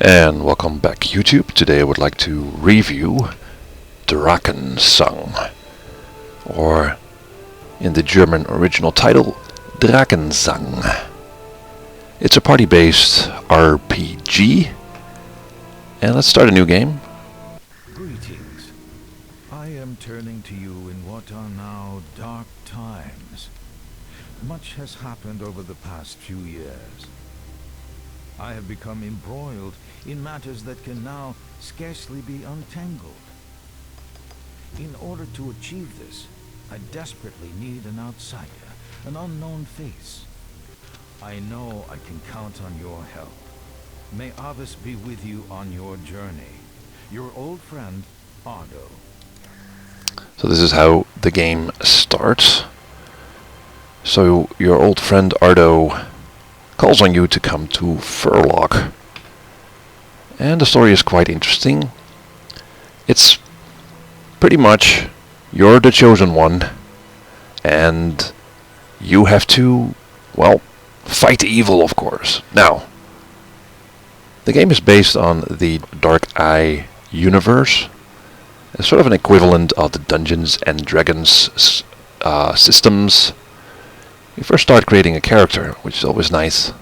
And welcome back YouTube. Today I would like to review Drakensang, or in the German original title, Drakensang. It's a party-based RPG, and let's start a new game. Greetings. I am turning to you in what are now dark times. Much has happened over the past few years. I have become embroiled in matters that can now scarcely be untangled. In order to achieve this, I desperately need an outsider, an unknown face. I know I can count on your help. May Auge be with you on your journey. Your old friend, Auge. So this is how the game starts. So your old friend Ardo calls on you to come to Furlock. And the story is quite interesting. It's pretty much you're the chosen one, and you have to, well, fight evil, of course. Now, the game is based on the Dark Eye universe. It's sort of an equivalent of the Dungeons and Dragons systems. You first start creating a character, which is always nice.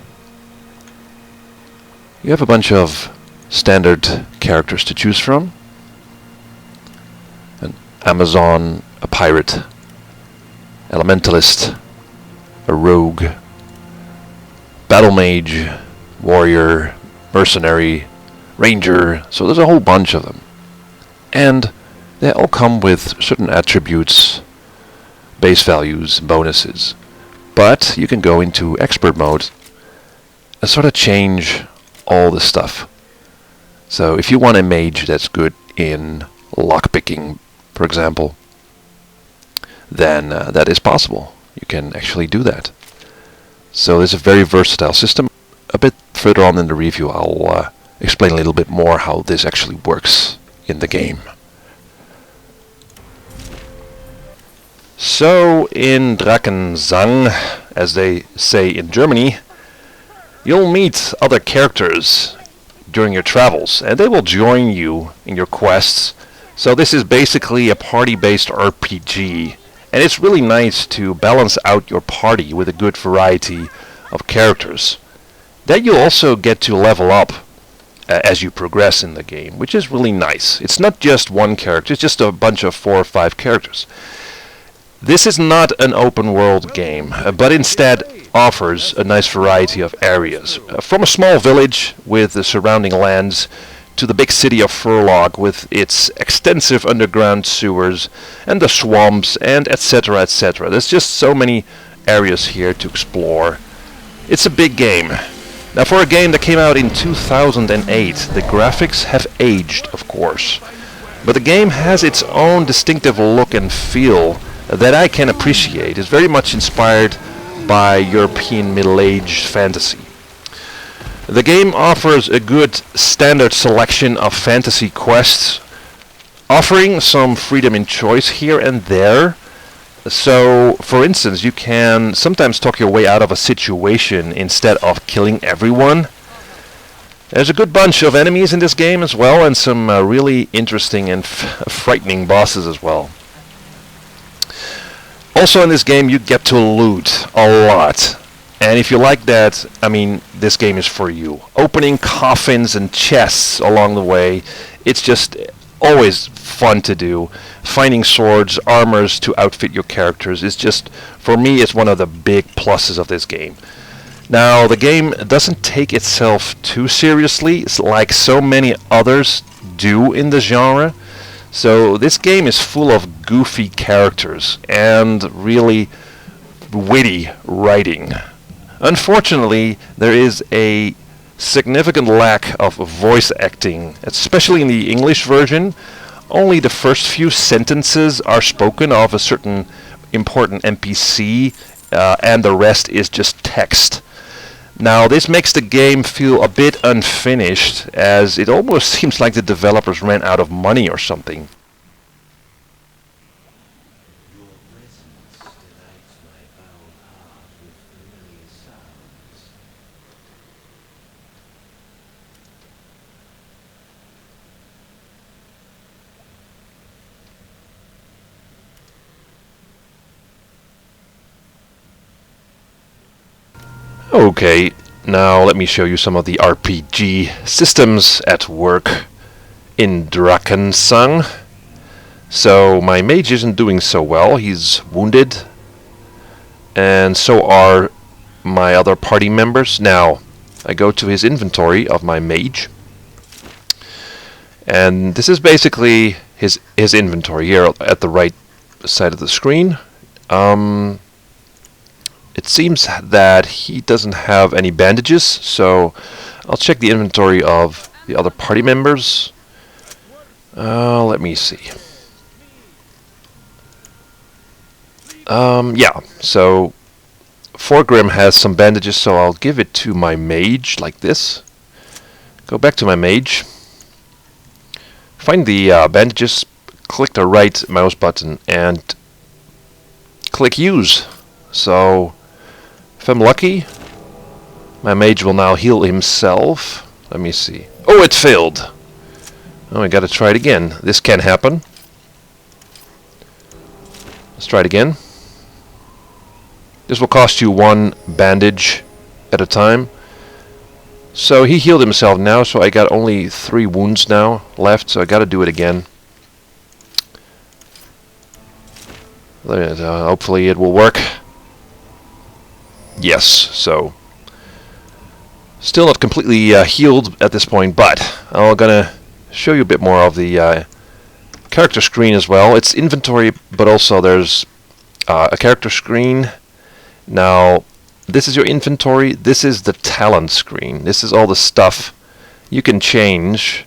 You have a bunch of standard characters to choose from. An Amazon, a pirate, elementalist, a rogue, battle mage, warrior, mercenary, ranger, so there's a whole bunch of them. And they all come with certain attributes, base values, bonuses. But you can go into expert mode and sort of change all the stuff. So if you want a mage that's good in lockpicking, for example, then that is possible. You can actually do that. So it's a very versatile system. A bit further on in the review I'll explain a little bit more how this actually works in the game. So in Drakensang, as they say in Germany, you'll meet other characters during your travels, and they will join you in your quests. So this is basically a party-based RPG, and it's really nice to balance out your party with a good variety of characters. Then you'll also get to level up as you progress in the game, which is really nice. It's not just one character, it's just a bunch of 4 or 5 characters. This is not an open world game, but instead offers a nice variety of areas. From a small village with the surrounding lands to the big city of Furlock with its extensive underground sewers and the swamps and etc. etc. There's just so many areas here to explore. It's a big game. Now, for a game that came out in 2008, the graphics have aged, of course. But the game has its own distinctive look and feel that I can appreciate. It's very much inspired by European middle-aged fantasy. The game offers a good standard selection of fantasy quests, offering some freedom in choice here and there. So, for instance, you can sometimes talk your way out of a situation instead of killing everyone. There's a good bunch of enemies in this game as well, and some really interesting and frightening bosses as well. Also in this game you get to loot a lot. And if you like that, I mean, this game is for you. Opening coffins and chests along the way, it's just always fun to do. Finding swords, armors to outfit your characters is just, for me, it's one of the big pluses of this game. Now, the game doesn't take itself too seriously, like so many others do in the genre. So this game is full of goofy characters and really witty writing. Unfortunately, there is a significant lack of voice acting, especially in the English version. Only the first few sentences are spoken of a certain important NPC, and the rest is just text. Now, this makes the game feel a bit unfinished, as it almost seems like the developers ran out of money or something. Okay, now let me show you some of the RPG systems at work in Drakensang. So my mage isn't doing so well, he's wounded, and so are my other party members. Now, I go to his inventory of my mage, and this is basically his inventory here at the right side of the screen. It seems that he doesn't have any bandages, so I'll check the inventory of the other party members. Let me see. Yeah, so Forgrim has some bandages, so I'll give it to my mage, like this. Go back to my mage. Find the bandages, click the right mouse button, and click use. So, if I'm lucky, my mage will now heal himself. Let me see. Oh, it failed! Oh, I gotta try it again. This can happen. Let's try it again. This will cost you one bandage at a time. So he healed himself now, so I got only 3 wounds now left, so I gotta do it again. Hopefully it will work. Yes, so still not completely healed at this point, but I'm gonna show you a bit more of the character screen as well. It's inventory, but also there's a character screen. Now, this is your inventory. This is the talent screen. This is all the stuff you can change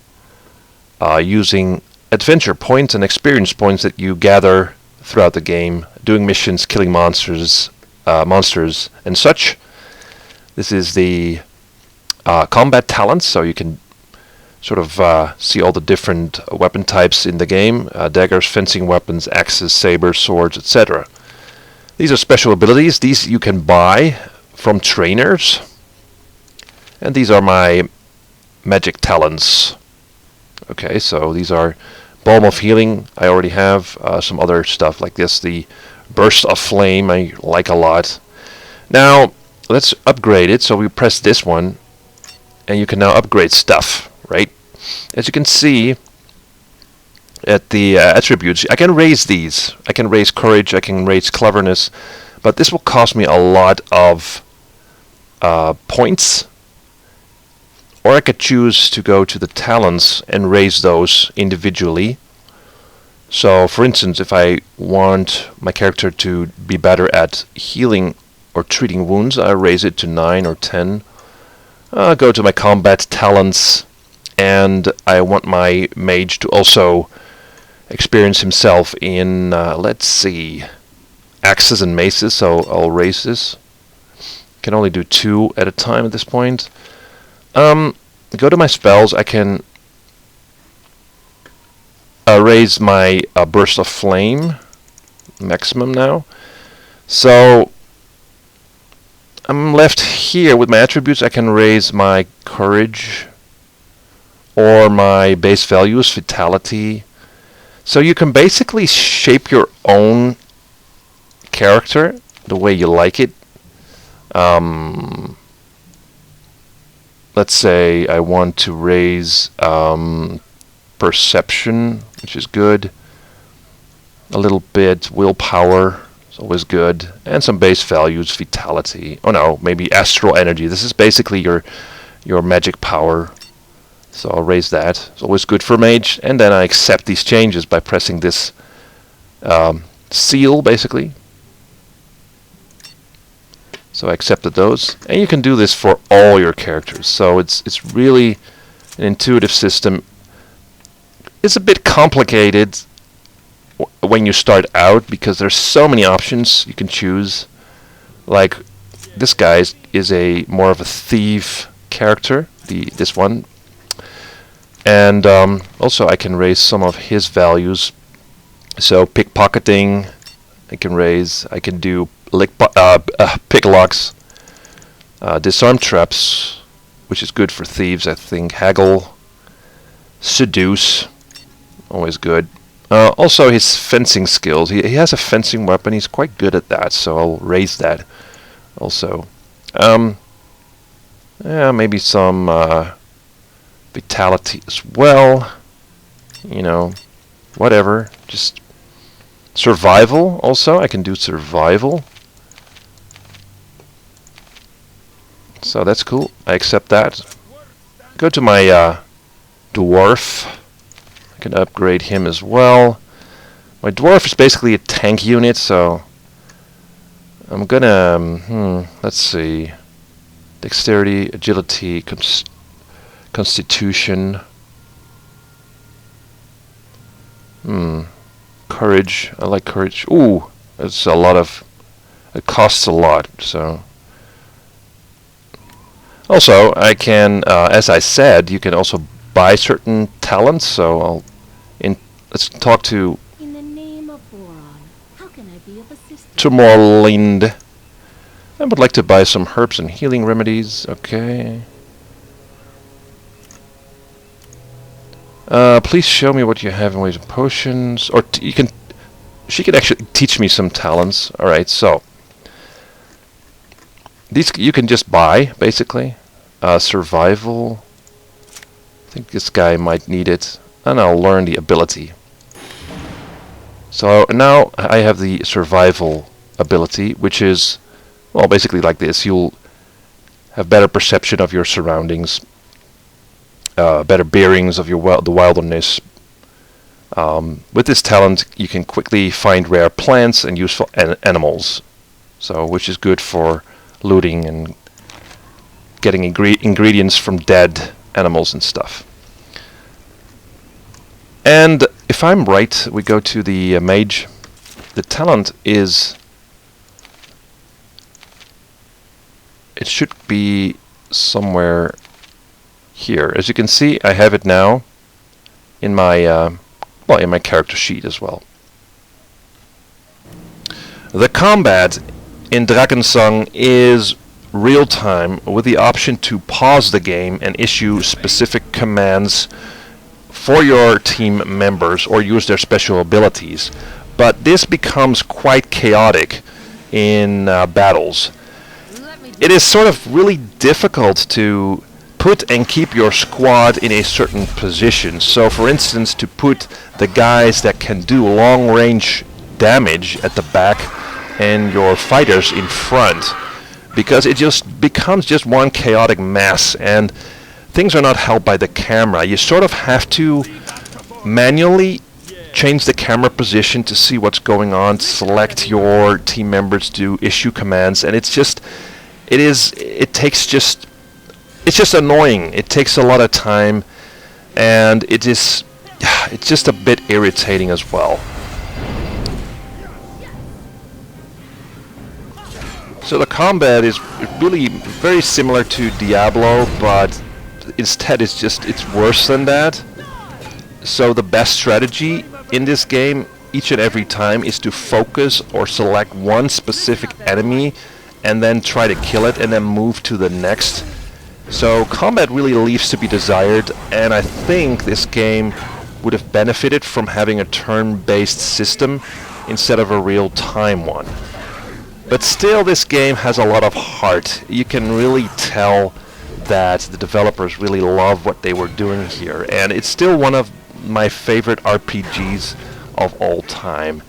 using adventure points and experience points that you gather throughout the game, doing missions, killing monsters, and such. This is the combat talents, so you can sort of see all the different weapon types in the game: daggers, fencing weapons, axes, sabers, swords, etc. These are special abilities. These you can buy from trainers. And these are my magic talents. Okay, so these are Balm of Healing. I already have some other stuff like this. The Burst of Flame I like a lot. Now, let's upgrade it. So we press this one, and you can now upgrade stuff, right? As you can see at the attributes, I can raise these. I can raise courage, I can raise cleverness, but this will cost me a lot of points. Or I could choose to go to the talents and raise those individually. So, for instance, if I want my character to be better at healing or treating wounds, I raise it to 9 or 10. Go to my combat talents, and I want my mage to also experience himself in, let's see, axes and maces, so I'll raise this. Can only do 2 at a time at this point. Go to my spells. I can raise my Burst of Flame maximum now. So I'm left here with my attributes. I can raise my courage or my base values, vitality. So you can basically shape your own character the way you like it. Let's say I want to raise perception, which is good. A little bit willpower is always good, and some base values, vitality. Oh no, maybe astral energy. This is basically your magic power. So I'll raise that. It's always good for mage, and then I accept these changes by pressing this seal, basically. So I accepted those, and you can do this for all your characters. So it's really an intuitive system. It's a bit complicated when you start out because there's so many options you can choose. Like this guy is a more of a thief character, this one, and also I can raise some of his values. So pickpocketing, I can raise. I can do pick locks, disarm traps, which is good for thieves, I think. Haggle, seduce, always good. Also his fencing skills. He has a fencing weapon. He's quite good at that, so I'll raise that also. Yeah, maybe some vitality as well. You know, whatever. Just survival also. I can do survival. So that's cool. I accept that. Go to my dwarf. I can upgrade him as well. My dwarf is basically a tank unit, so I'm gonna, let's see. Dexterity, agility, constitution. Courage. I like courage. Ooh, it's a lot of... It costs a lot, so... Also, I can, as I said, you can also buy certain talents, so let's talk to In the name of Boron, how can I be of assistance? Tomorlind. I would like to buy some herbs and healing remedies. Okay. Please show me what you have in ways of potions. Or she can actually teach me some talents. Alright, so. These you can just buy, basically. Survival. I think this guy might need it. And I'll learn the ability. So now I have the survival ability, which is, well, basically like this. You'll have better perception of your surroundings. Better bearings of your the wilderness. With this talent, you can quickly find rare plants and useful animals, so which is good for looting and getting ingredients from dead animals and stuff. And if I'm right, we go to the mage. The talent is... It should be somewhere here. As you can see, I have it now in my in my character sheet as well. The combat in Drakensang is real-time with the option to pause the game and issue specific commands for your team members or use their special abilities. But this becomes quite chaotic in battles. It is sort of really difficult to put and keep your squad in a certain position. So for instance, to put the guys that can do long range damage at the back and your fighters in front, because it just becomes just one chaotic mess and things are not helped by the camera. You sort of have to manually change the camera position to see what's going on, select your team members to issue commands, and it's just annoying. It takes a lot of time, and it's just a bit irritating as well. So the combat is really very similar to Diablo, but instead it's worse than that. So the best strategy in this game each and every time is to focus or select one specific enemy and then try to kill it and then move to the next. So combat really leaves to be desired, and I think this game would have benefited from having a turn-based system instead of a real-time one. But still, this game has a lot of heart. You can really tell that the developers really love what they were doing here, and it's still one of my favorite RPGs of all time.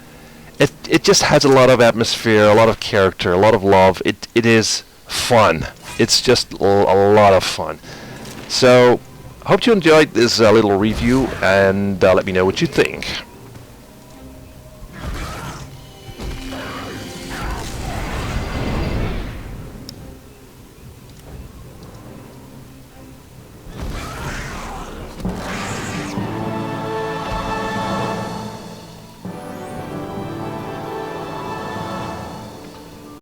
It just has a lot of atmosphere, a lot of character, a lot of love. It is fun. It's just a lot of fun. So, hope you enjoyed this little review, and let me know what you think.